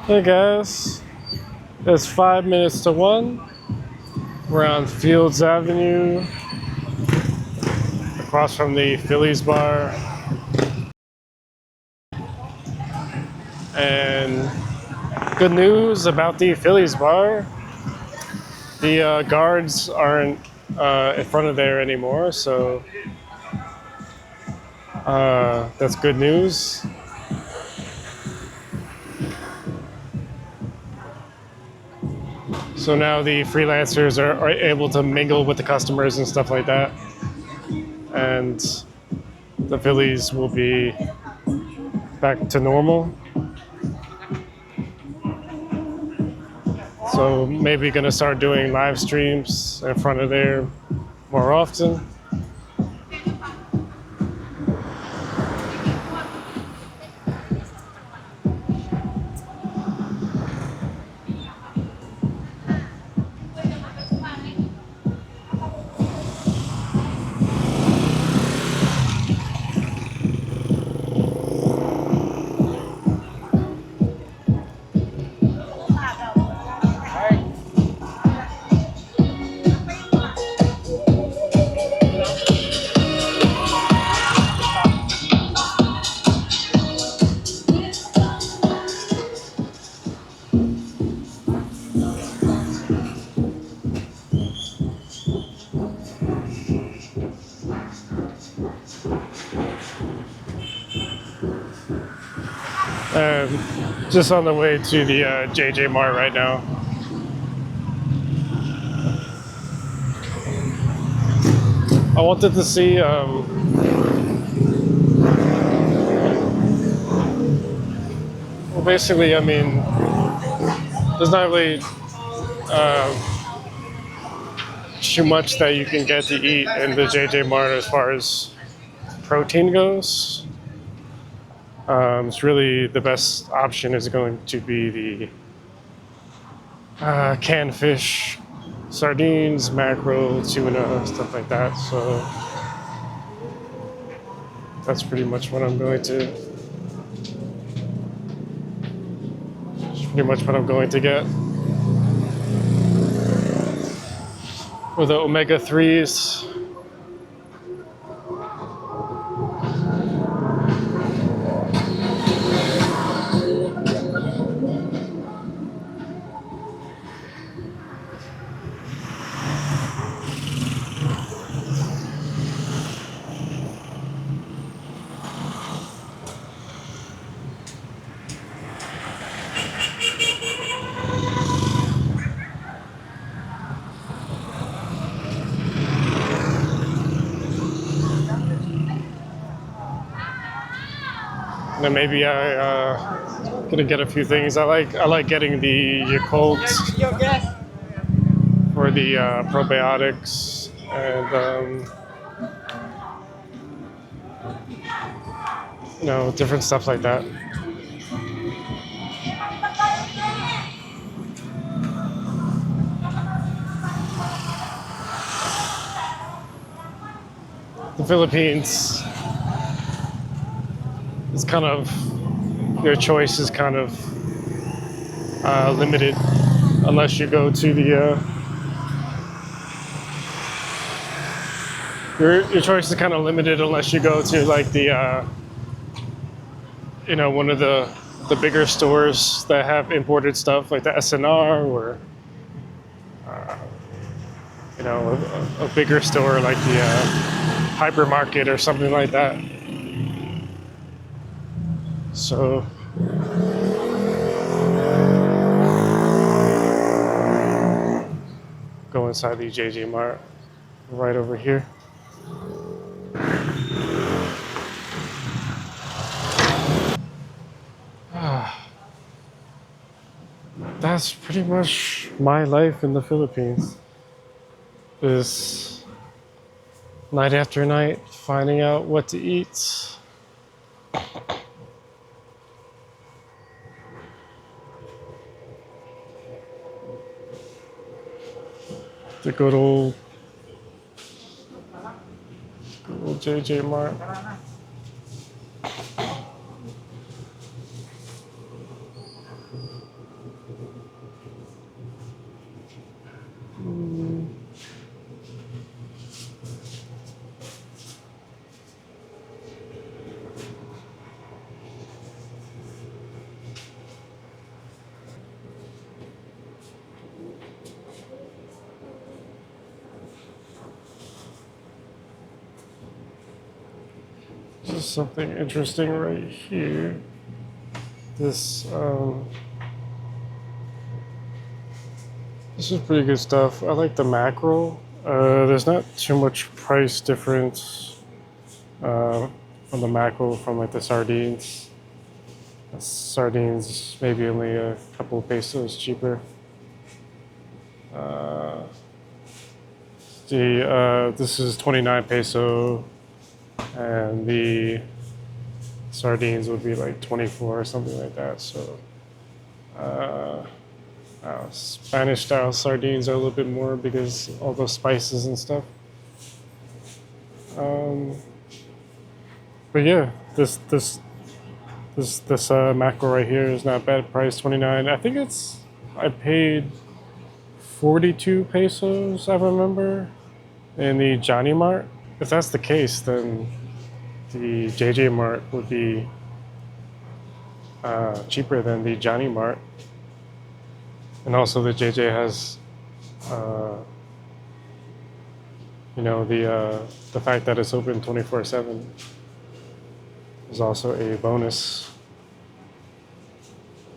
Hey guys, it's 5 minutes to 1. We're on Fields Avenue, across from the Phillies bar. And good news about the Phillies bar, the guards aren't in front of there anymore, so that's good news. So now the freelancers are able to mingle with the customers and stuff like that. And the Phillies will be back to normal. So maybe gonna start doing live streams in front of there more often. Just on the way to the JJ Mart right now. I wanted to see. Well, basically, I mean, there's not really too much that you can get to eat in the JJ Mart as far as protein goes. It's really the best option is going to be the canned fish, sardines, mackerel, tuna, stuff like that. So that's pretty much what I'm going to. That's pretty much what I'm going to get. For the omega 3s. And then maybe gonna get a few things. I like getting the Yakult for the probiotics and different stuff like that. The Philippines is kind of your choice is kind of limited unless you go to the your choice is kind of limited unless you go to like the one of the bigger stores that have imported stuff like the SNR or a bigger store like the hypermarket or something like that. So go inside the JJ Mart right over here. That's pretty much my life in the Philippines. Is night after night finding out what to eat. The good old JJ Mart. is something interesting right here. This this is pretty good stuff. I like the mackerel. There's not too much price difference on the mackerel from like the sardines. Sardines maybe only a couple of pesos cheaper. Uh, this is 29 peso, and the sardines would be like 24 or something like that. So Spanish style sardines are a little bit more because all those spices and stuff. Um, but yeah, this mackerel right here is not bad. Price 29. I think I paid 42 pesos. I remember in the Johnny Mart. If that's the case, then the JJ Mart would be cheaper than the Johnny Mart. And also the JJ has, uh, the fact that it's open 24/7 is also a bonus.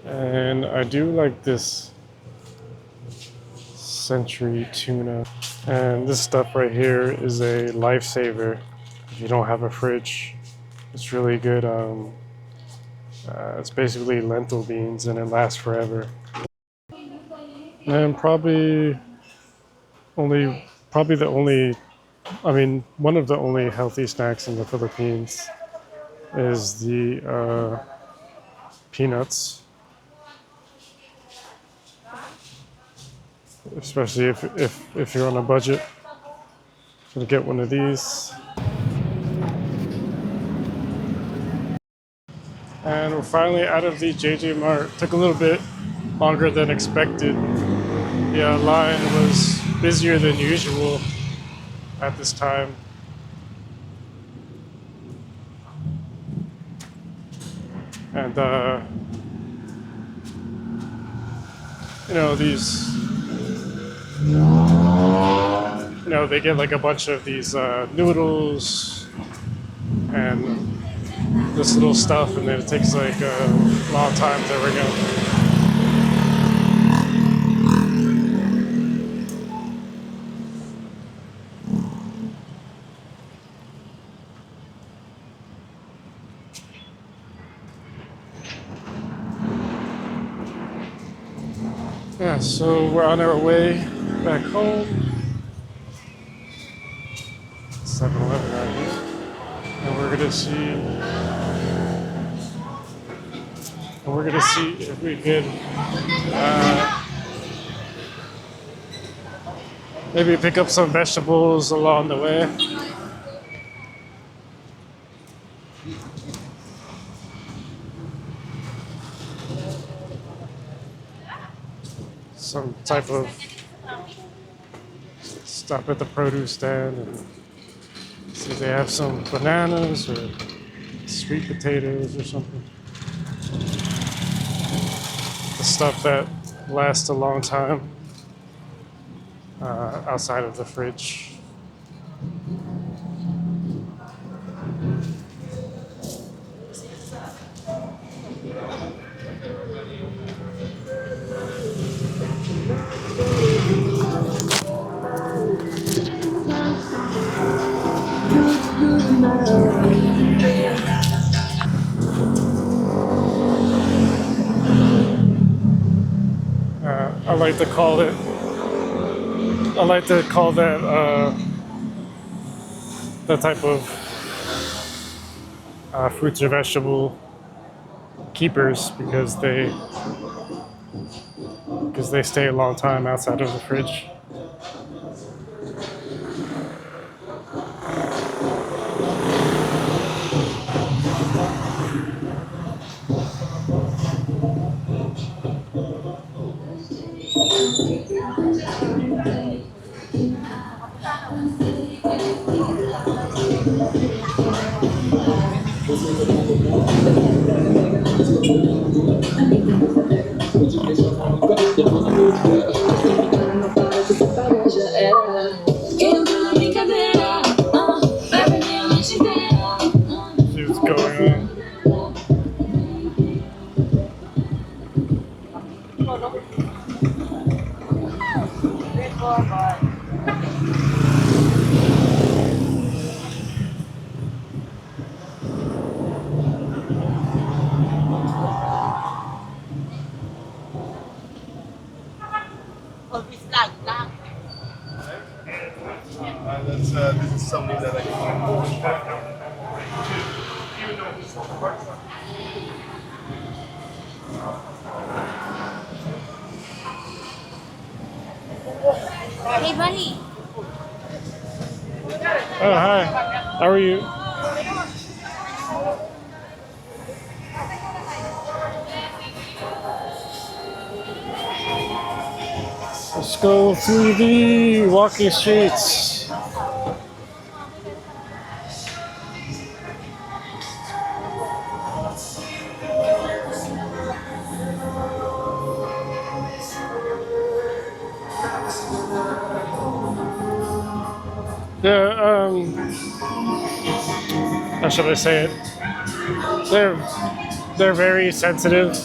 And I do like this Century tuna. And this stuff right here is a lifesaver if you don't have a fridge. It's really good. It's basically lentil beans and it lasts forever. And probably the only, one of the only healthy snacks in the Philippines is the peanuts. Especially if you're on a budget, to get one of these. And we're finally out of the JJ Mart. Took a little bit longer than expected. The line was busier than usual at this time. And these, they get like a bunch of these noodles and this little stuff, and then it takes like a long time to ring out. Yeah, so we're on our way back home. 7-Eleven right here. And we're gonna see if we can maybe pick up some vegetables along the way. Some type of stop at the produce stand and see if they have some bananas or sweet potatoes or something. The stuff that lasts a long time outside of the fridge. I like to call that that type of fruits or vegetable keepers because they stay a long time outside of the fridge. This is something that I. Hey, buddy. Oh, hi. How are you? Let's go through the walking streets. They're, how should I say it? They're they're very sensitive.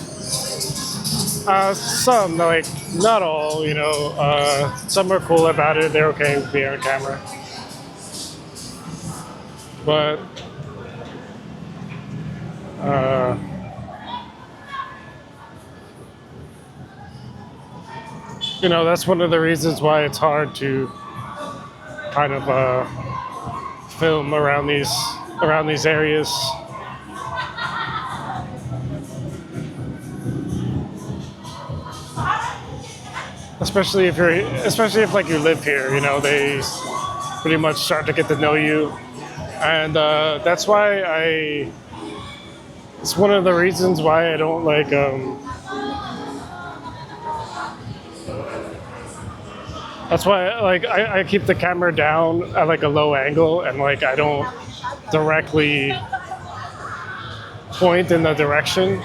Some, like not all, you know. Some are cool about it. They're okay with being on camera. But uh, you know, that's one of the reasons why it's hard to kind of film around these areas. Especially if like you live here, you know, they pretty much start to get to know you, and that's why I. It's one of the reasons why I don't like. That's why like I keep the camera down at like a low angle, and like I don't directly point in the direction.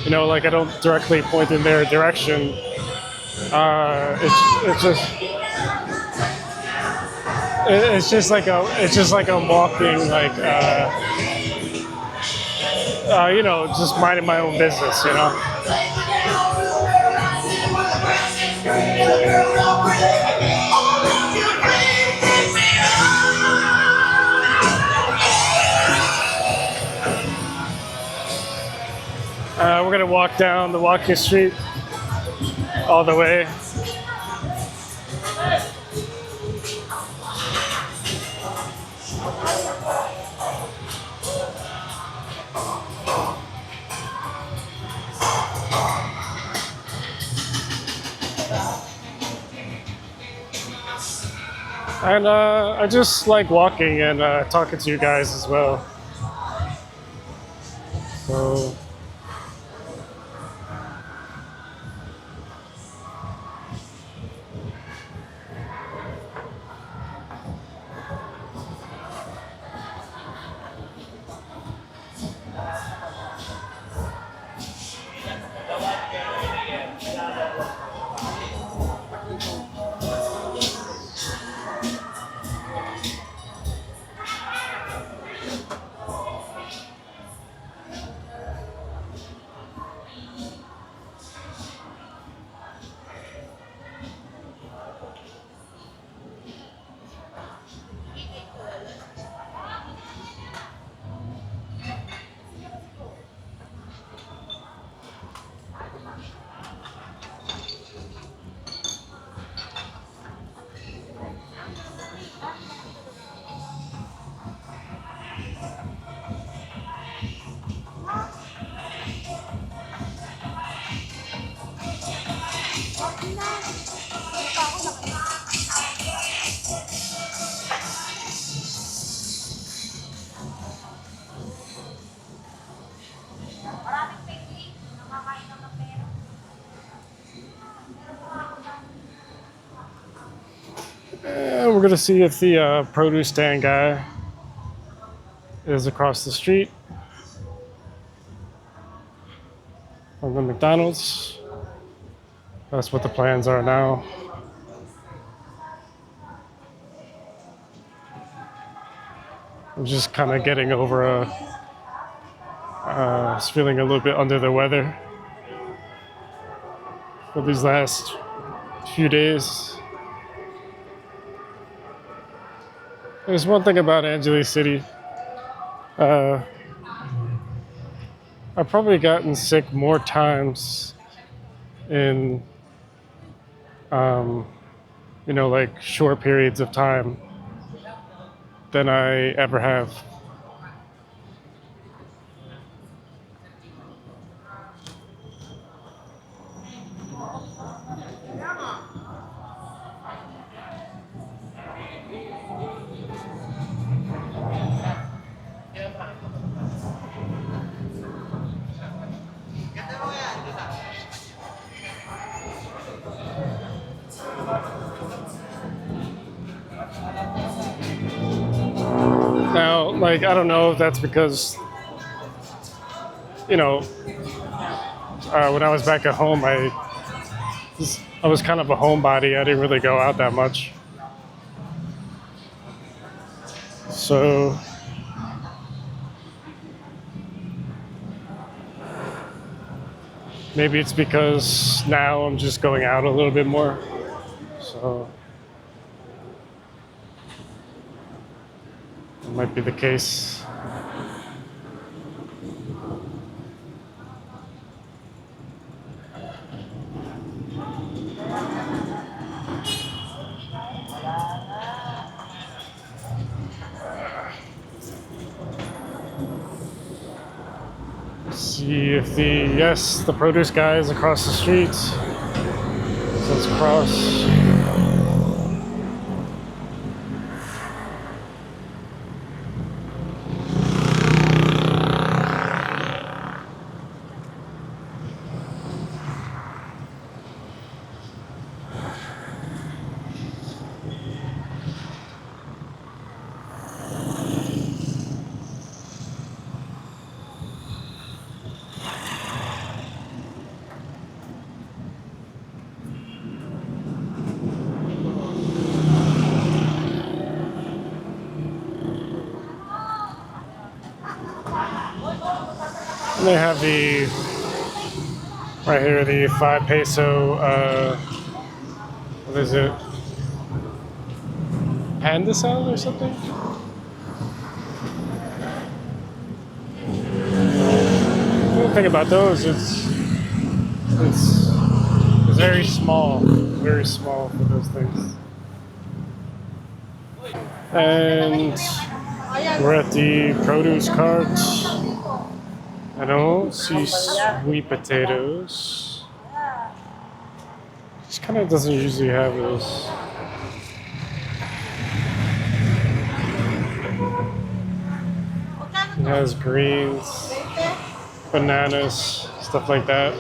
You know, like I don't directly point in their direction. It's just like I'm walking like you know, just minding my own business. You know. We're gonna walk down the walking street all the way. And I just like walking and talking to you guys as well. So we're gonna see if the produce stand guy is across the street from the McDonald's. That's what the plans are now. I'm just kind of getting over just feeling a little bit under the weather for these last few days. There's one thing about Angeles City. Uh, I've probably gotten sick more times in, um, like short periods of time than I ever have. Now, like, I don't know if that's because, you know, when I was back at home, I was kind of a homebody. I didn't really go out that much. So maybe it's because now I'm just going out a little bit more. So it might be the case. See if the produce guy is across the street. So let's cross. And they have right here, the 5 peso, what is it? Panda salad or something? The thing about those is it's very small for those things. And we're at the produce cart. I don't see sweet potatoes. This kind of doesn't usually have those. It has greens, bananas, stuff like that.